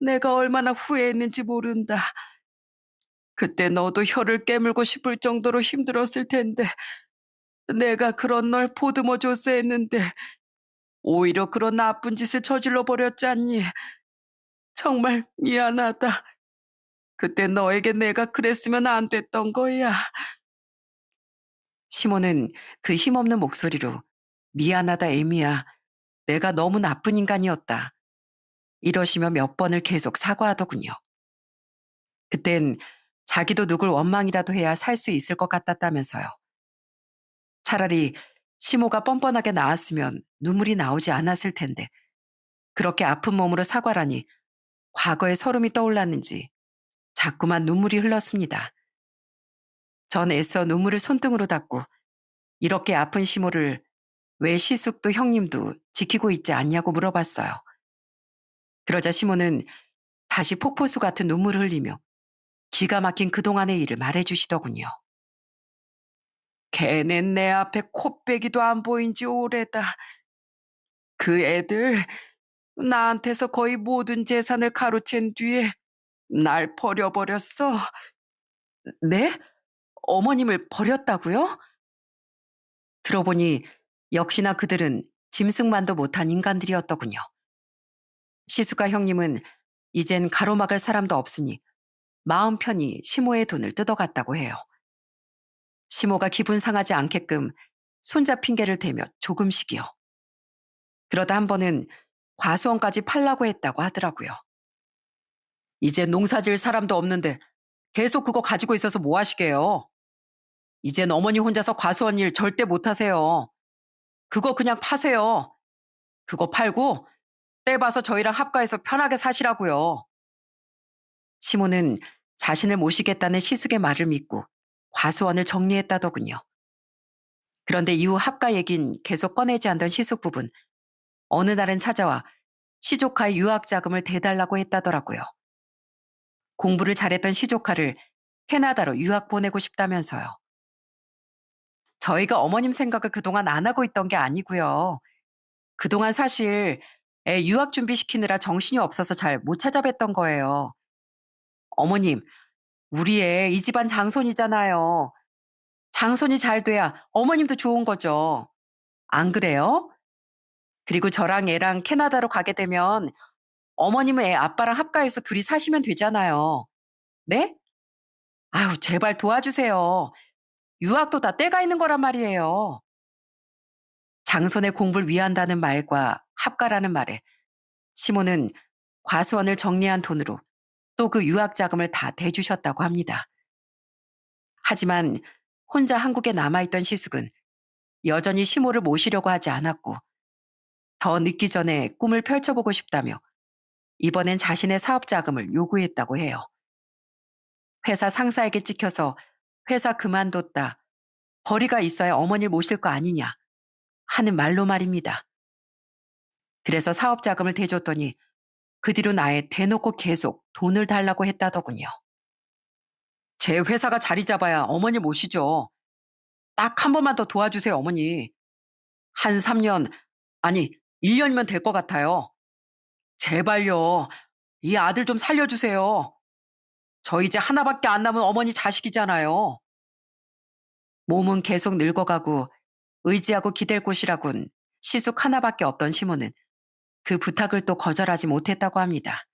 내가 얼마나 후회했는지 모른다. 그때 너도 혀를 깨물고 싶을 정도로 힘들었을 텐데 내가 그런 널 보듬어 줬어 했는데 오히려 그런 나쁜 짓을 저질러 버렸잖니. 정말 미안하다. 그때 너에게 내가 그랬으면 안 됐던 거야. 시몬은 그 힘없는 목소리로 미안하다 에미야. 내가 너무 나쁜 인간이었다. 이러시며 몇 번을 계속 사과하더군요. 그땐 자기도 누굴 원망이라도 해야 살 수 있을 것 같았다면서요. 차라리 시모가 뻔뻔하게 나왔으면 눈물이 나오지 않았을 텐데 그렇게 아픈 몸으로 사과라니 과거의 서름이 떠올랐는지 자꾸만 눈물이 흘렀습니다. 전 애써 눈물을 손등으로 닦고 이렇게 아픈 시모를 왜 시숙도 형님도 지키고 있지 않냐고 물어봤어요. 그러자 시모는 다시 폭포수 같은 눈물을 흘리며 기가 막힌 그동안의 일을 말해주시더군요. 걔넨 내 앞에 코빼기도 안 보인 지 오래다. 그 애들 나한테서 거의 모든 재산을 가로챈 뒤에 날 버려버렸어. 네? 어머님을 버렸다고요? 들어보니 역시나 그들은 짐승만도 못한 인간들이었더군요. 시수가 형님은 이젠 가로막을 사람도 없으니 마음 편히 시모의 돈을 뜯어갔다고 해요. 시모가 기분 상하지 않게끔 손자 핑계를 대며 조금씩이요. 그러다 한 번은 과수원까지 팔라고 했다고 하더라고요. 이제 농사 지을 사람도 없는데 계속 그거 가지고 있어서 뭐 하시게요? 이젠 어머니 혼자서 과수원 일 절대 못 하세요. 그거 그냥 파세요. 그거 팔고 때 봐서 저희랑 합가해서 편하게 사시라고요. 시모는 자신을 모시겠다는 시숙의 말을 믿고 과수원을 정리했다더군요. 그런데 이후 합가 얘긴 계속 꺼내지 않던 시숙 부분. 어느 날은 찾아와 시조카의 유학 자금을 대달라고 했다더라고요. 공부를 잘했던 시조카를 캐나다로 유학 보내고 싶다면서요. 저희가 어머님 생각을 그동안 안 하고 있던 게 아니고요. 그동안 사실 애 유학 준비시키느라 정신이 없어서 잘 못 찾아뵀던 거예요. 어머님, 우리 애 이 집안 장손이잖아요. 장손이 잘 돼야 어머님도 좋은 거죠. 안 그래요? 그리고 저랑 애랑 캐나다로 가게 되면 어머님은 애 아빠랑 합가해서 둘이 사시면 되잖아요. 네? 아유, 제발 도와주세요. 유학도 다 때가 있는 거란 말이에요. 장손의 공부를 위한다는 말과 합가라는 말에 시모는 과수원을 정리한 돈으로 또 그 유학 자금을 다 대주셨다고 합니다. 하지만 혼자 한국에 남아있던 시숙은 여전히 시모를 모시려고 하지 않았고 더 늦기 전에 꿈을 펼쳐보고 싶다며 이번엔 자신의 사업 자금을 요구했다고 해요. 회사 상사에게 찍혀서 회사 그만뒀다. 벌이가 있어야 어머니를 모실 거 아니냐 하는 말로 말입니다. 그래서 사업 자금을 대줬더니 그 뒤로 나에 대놓고 계속 돈을 달라고 했다더군요. 제 회사가 자리 잡아야 어머니 모시죠. 딱 한 번만 더 도와주세요, 어머니. 한 3년, 아니, 1년이면 될 것 같아요. 제발요. 이 아들 좀 살려주세요. 저 이제 하나밖에 안 남은 어머니 자식이잖아요. 몸은 계속 늙어가고 의지하고 기댈 곳이라곤 시숙 하나밖에 없던 시모는 그 부탁을 또 거절하지 못했다고 합니다.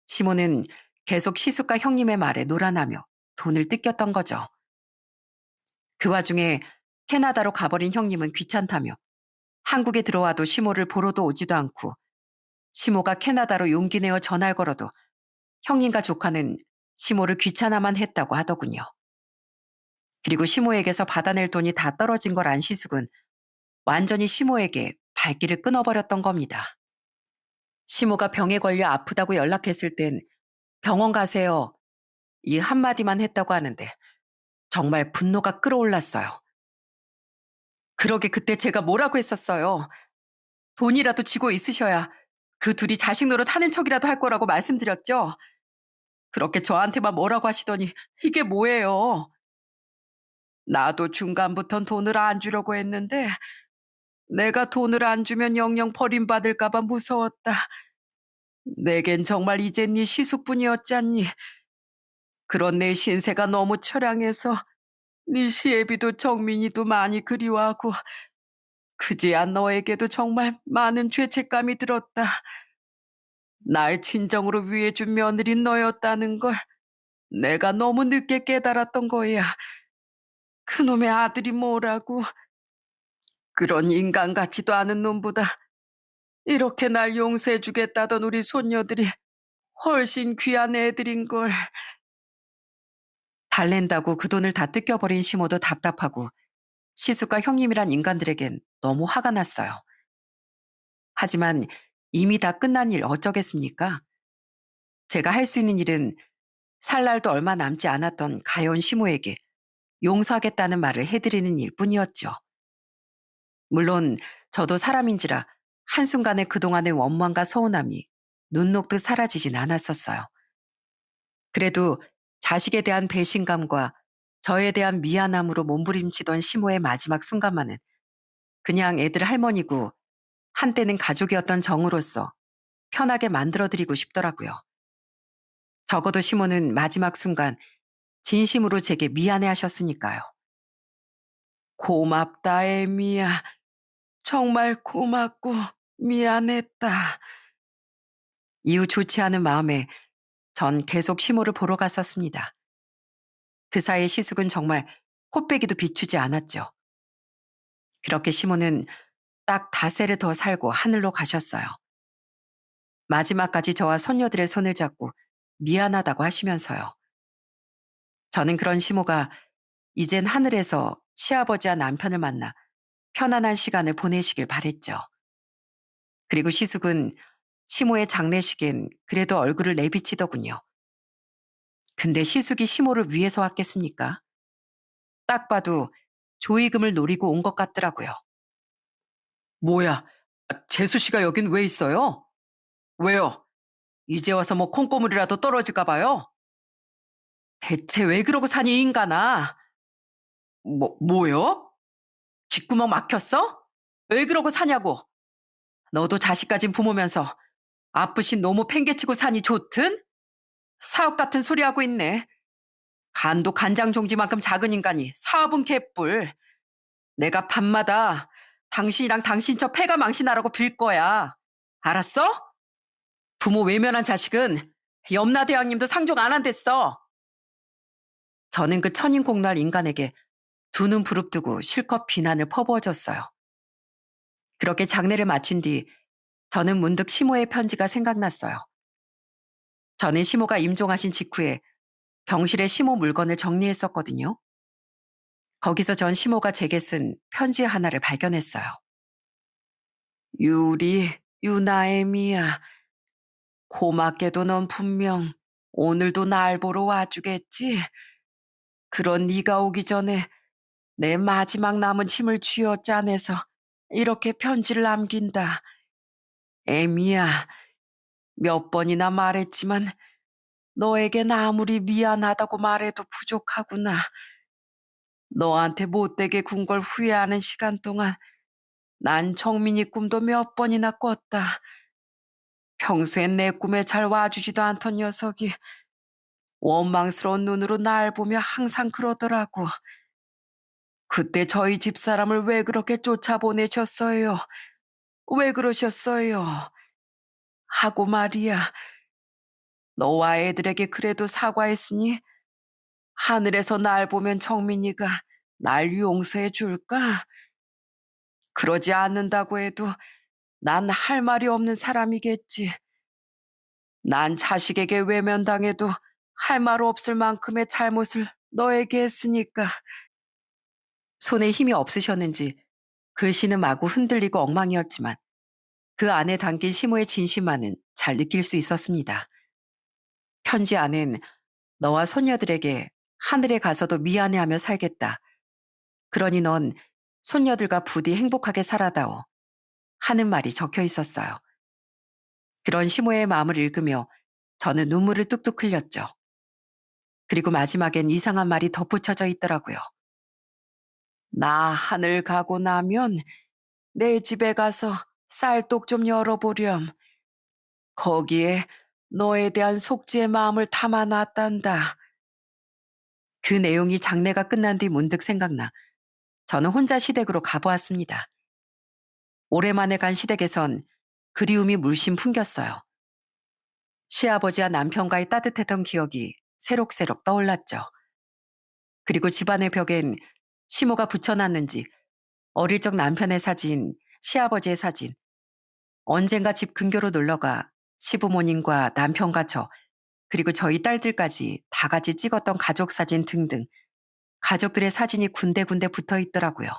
시모는 계속 시숙과 형님의 말에 놀아나며 돈을 뜯겼던 거죠. 그 와중에 캐나다로 가버린 형님은 귀찮다며 한국에 들어와도 시모를 보러도 오지도 않고, 시모가 캐나다로 용기 내어 전화를 걸어도 형님과 조카는 시모를 귀찮아만 했다고 하더군요. 그리고 시모에게서 받아낼 돈이 다 떨어진 걸 안 시숙은 완전히 시모에게 발길을 끊어버렸던 겁니다. 시모가 병에 걸려 아프다고 연락했을 땐 병원 가세요, 이 한마디만 했다고 하는데 정말 분노가 끌어올랐어요. 그러게 그때 제가 뭐라고 했었어요. 돈이라도 쥐고 있으셔야 그 둘이 자식 노릇 하는 척이라도 할 거라고 말씀드렸죠. 그렇게 저한테만 뭐라고 하시더니 이게 뭐예요. 나도 중간부턴 돈을 안 주려고 했는데 내가 돈을 안 주면 영영 버림받을까 봐 무서웠다. 내겐 정말 이젠 네 시수뿐이었잖니. 그런 내 신세가 너무 처량해서 네 시애비도 정민이도 많이 그리워하고 그제야 너에게도 정말 많은 죄책감이 들었다. 날 진정으로 위해준 며느린 너였다는 걸 내가 너무 늦게 깨달았던 거야. 그놈의 아들이 뭐라고. 그런 인간 같지도 않은 놈보다 이렇게 날 용서해주겠다던 우리 손녀들이 훨씬 귀한 애들인 걸. 달랜다고 그 돈을 다 뜯겨버린 시모도 답답하고 시숙과 형님이란 인간들에겐 너무 화가 났어요. 하지만 이미 다 끝난 일 어쩌겠습니까? 제가 할 수 있는 일은 살 날도 얼마 남지 않았던 가여운 시모에게 용서하겠다는 말을 해드리는 일뿐이었죠. 물론 저도 사람인지라 한순간에 그동안의 원망과 서운함이 눈 녹듯 사라지진 않았었어요. 그래도 자식에 대한 배신감과 저에 대한 미안함으로 몸부림치던 시모의 마지막 순간만은 그냥 애들 할머니고 한때는 가족이었던 정으로서 편하게 만들어드리고 싶더라고요. 적어도 시모는 마지막 순간 진심으로 제게 미안해 하셨으니까요. 고맙다, 에미야. 정말 고맙고 미안했다. 이후 좋지 않은 마음에 전 계속 시모를 보러 갔었습니다. 그 사이 시숙은 정말 코빼기도 비추지 않았죠. 그렇게 시모는 딱 닷새를 더 살고 하늘로 가셨어요. 마지막까지 저와 손녀들의 손을 잡고 미안하다고 하시면서요. 저는 그런 시모가 이젠 하늘에서 시아버지와 남편을 만나 편안한 시간을 보내시길 바랬죠. 그리고 시숙은 시모의 장례식엔 그래도 얼굴을 내비치더군요. 근데 시숙이 시모를 위해서 왔겠습니까? 딱 봐도 조의금을 노리고 온 것 같더라고요. 뭐야, 재수 씨가 여긴 왜 있어요? 왜요? 이제 와서 뭐 콩고물이라도 떨어질까 봐요? 대체 왜 그러고 사니, 이 인간아? 뭐요? 귓구멍 막혔어? 왜 그러고 사냐고? 너도 자식 가진 부모면서 아프신 노모 팽개치고 사니 좋든? 사업 같은 소리 하고 있네. 간도 간장 종지만큼 작은 인간이 사업은 개뿔. 내가 밤마다 당신이랑 당신 저 패가 망신하라고 빌 거야. 알았어? 부모 외면한 자식은 염라대왕님도 상종 안 한댔어. 저는 그 천인공날 인간에게 두 눈 부릅뜨고 실컷 비난을 퍼부어줬어요. 그렇게 장례를 마친 뒤 저는 문득 시모의 편지가 생각났어요. 저는 시모가 임종하신 직후에 병실에 시모 물건을 정리했었거든요. 거기서 전 시모가 제게 쓴 편지 하나를 발견했어요. 유리, 유나엠이야. 고맙게도 넌 분명 오늘도 날 보러 와주겠지. 그런 네가 오기 전에 내 마지막 남은 힘을 쥐어 짜내서 이렇게 편지를 남긴다. 에미야, 몇 번이나 말했지만 너에겐 아무리 미안하다고 말해도 부족하구나. 너한테 못되게 군 걸 후회하는 시간 동안 난 정민이 꿈도 몇 번이나 꿨다. 평소엔 내 꿈에 잘 와주지도 않던 녀석이 원망스러운 눈으로 날 보며 항상 그러더라고. 그때 저희 집사람을 왜 그렇게 쫓아보내셨어요? 왜 그러셨어요? 하고 말이야. 너와 애들에게 그래도 사과했으니 하늘에서 날 보면 정민이가 날 용서해 줄까? 그러지 않는다고 해도 난 할 말이 없는 사람이겠지. 난 자식에게 외면당해도 할 말 없을 만큼의 잘못을 너에게 했으니까. 손에 힘이 없으셨는지 글씨는 마구 흔들리고 엉망이었지만 그 안에 담긴 시모의 진심만은 잘 느낄 수 있었습니다. 편지 안엔 너와 손녀들에게 하늘에 가서도 미안해하며 살겠다. 그러니 넌 손녀들과 부디 행복하게 살아다오. 하는 말이 적혀 있었어요. 그런 시모의 마음을 읽으며 저는 눈물을 뚝뚝 흘렸죠. 그리고 마지막엔 이상한 말이 덧붙여져 있더라고요. 나 하늘 가고 나면 내 집에 가서 쌀독 좀 열어보렴. 거기에 너에 대한 속지의 마음을 담아놨단다. 그 내용이 장례가 끝난 뒤 문득 생각나 저는 혼자 시댁으로 가보았습니다. 오랜만에 간 시댁에선 그리움이 물씬 풍겼어요. 시아버지와 남편과의 따뜻했던 기억이 새록새록 떠올랐죠. 그리고 집안의 벽엔 시모가 붙여놨는지 어릴 적 남편의 사진, 시아버지의 사진, 언젠가 집 근교로 놀러가 시부모님과 남편과 저, 그리고 저희 딸들까지 다 같이 찍었던 가족 사진 등등 가족들의 사진이 군데군데 붙어 있더라고요.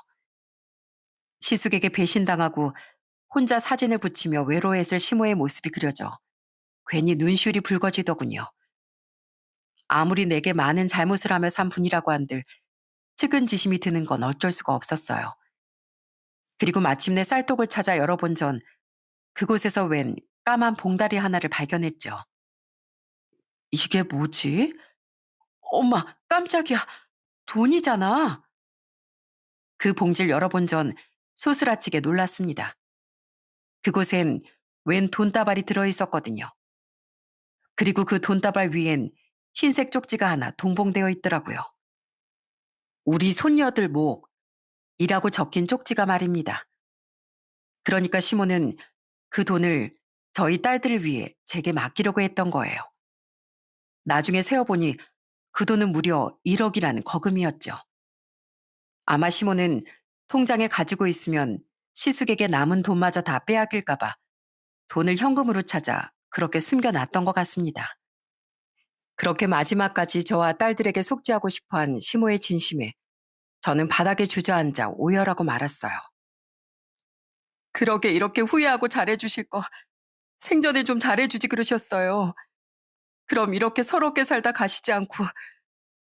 시숙에게 배신당하고 혼자 사진을 붙이며 외로워했을 시모의 모습이 그려져 괜히 눈시울이 붉어지더군요. 아무리 내게 많은 잘못을 하며 산 분이라고 한들 측은지심이 드는 건 어쩔 수가 없었어요. 그리고 마침내 쌀독을 찾아 열어본 전 그곳에서 웬 까만 봉다리 하나를 발견했죠. 이게 뭐지? 엄마, 깜짝이야. 돈이잖아. 그 봉지를 열어본 전 소스라치게 놀랐습니다. 그곳엔 웬 돈다발이 들어있었거든요. 그리고 그 돈다발 위엔 흰색 쪽지가 하나 동봉되어 있더라고요. 우리 손녀들 목이라고 적힌 쪽지가 말입니다. 그러니까 시모는 그 돈을 저희 딸들을 위해 제게 맡기려고 했던 거예요. 나중에 세어보니 그 돈은 무려 1억이라는 거금이었죠. 아마 시모는 통장에 가지고 있으면 시숙에게 남은 돈마저 다 빼앗길까봐 돈을 현금으로 찾아 그렇게 숨겨놨던 것 같습니다. 그렇게 마지막까지 저와 딸들에게 속죄하고 싶어한 시모의 진심에 저는 바닥에 주저앉아 오열하고 말았어요. 그러게 이렇게 후회하고 잘해주실 거 생전에 좀 잘해주지 그러셨어요. 그럼 이렇게 서럽게 살다 가시지 않고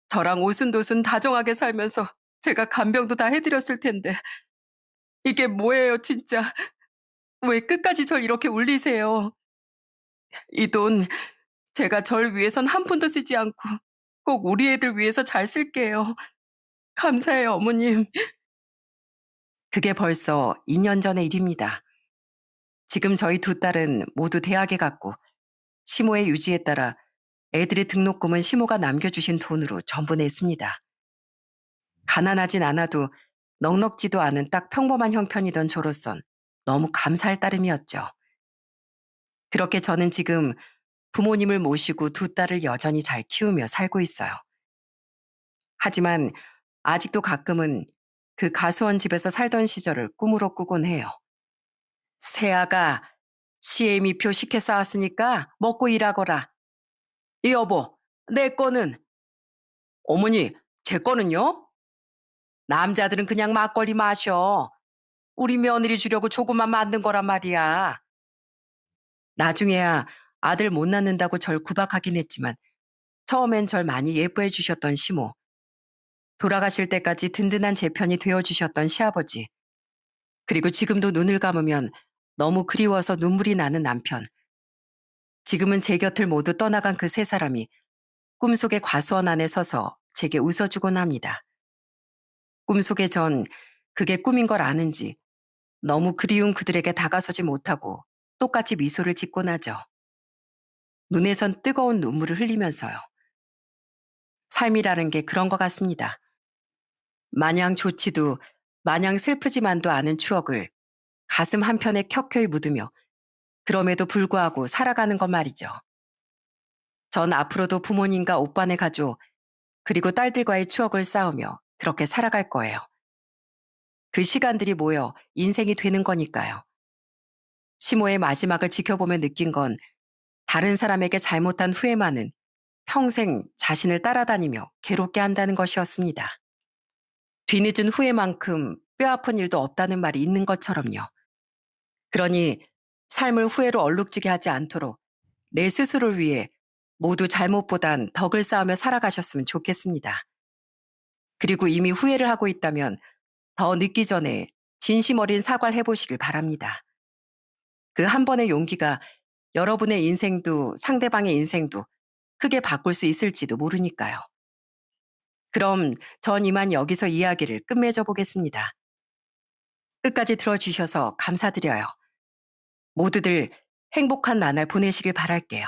저랑 오순도순 다정하게 살면서 제가 간병도 다 해드렸을 텐데 이게 뭐예요 진짜. 왜 끝까지 절 이렇게 울리세요. 이 돈 제가 절 위해선 한 푼도 쓰지 않고 꼭 우리 애들 위해서 잘 쓸게요. 감사해요 어머님. 그게 벌써 2년 전의 일입니다. 지금 저희 두 딸은 모두 대학에 갔고 시모의 유지에 따라 애들의 등록금은 시모가 남겨주신 돈으로 전부 냈습니다. 가난하진 않아도 넉넉지도 않은 딱 평범한 형편이던 저로선 너무 감사할 따름이었죠. 그렇게 저는 지금 부모님을 모시고 두 딸을 여전히 잘 키우며 살고 있어요. 하지만 아직도 가끔은 그 가수원 집에서 살던 시절을 꿈으로 꾸곤 해요. 새아가 CME표 식혜 쌓았으니까 먹고 일하거라. 이 여보, 내 거는? 어머니, 제 거는요? 남자들은 그냥 막걸리 마셔. 우리 며느리 주려고 조금만 만든 거란 말이야. 나중에야 아들 못 낳는다고 절 구박하긴 했지만 처음엔 절 많이 예뻐해 주셨던 시모. 돌아가실 때까지 든든한 제 편이 되어주셨던 시아버지. 그리고 지금도 눈을 감으면 너무 그리워서 눈물이 나는 남편. 지금은 제 곁을 모두 떠나간 그 세 사람이 꿈속의 과수원 안에 서서 제게 웃어주곤 합니다. 꿈속의 전 그게 꿈인 걸 아는지 너무 그리운 그들에게 다가서지 못하고 똑같이 미소를 짓곤 하죠. 눈에선 뜨거운 눈물을 흘리면서요. 삶이라는 게 그런 것 같습니다. 마냥 좋지도 마냥 슬프지만도 않은 추억을 가슴 한편에 켜켜이 묻으며 그럼에도 불구하고 살아가는 것 말이죠. 전 앞으로도 부모님과 오빠네 가족 그리고 딸들과의 추억을 쌓으며 그렇게 살아갈 거예요. 그 시간들이 모여 인생이 되는 거니까요. 시모의 마지막을 지켜보며 느낀 건 다른 사람에게 잘못한 후회만은 평생 자신을 따라다니며 괴롭게 한다는 것이었습니다. 뒤늦은 후회만큼 뼈아픈 일도 없다는 말이 있는 것처럼요. 그러니 삶을 후회로 얼룩지게 하지 않도록 내 스스로를 위해 모두 잘못보단 덕을 쌓으며 살아가셨으면 좋겠습니다. 그리고 이미 후회를 하고 있다면 더 늦기 전에 진심 어린 사과를 해보시길 바랍니다. 그 한 번의 용기가 여러분의 인생도 상대방의 인생도 크게 바꿀 수 있을지도 모르니까요. 그럼 전 이만 여기서 이야기를 끝맺어 보겠습니다. 끝까지 들어주셔서 감사드려요. 모두들 행복한 나날 보내시길 바랄게요.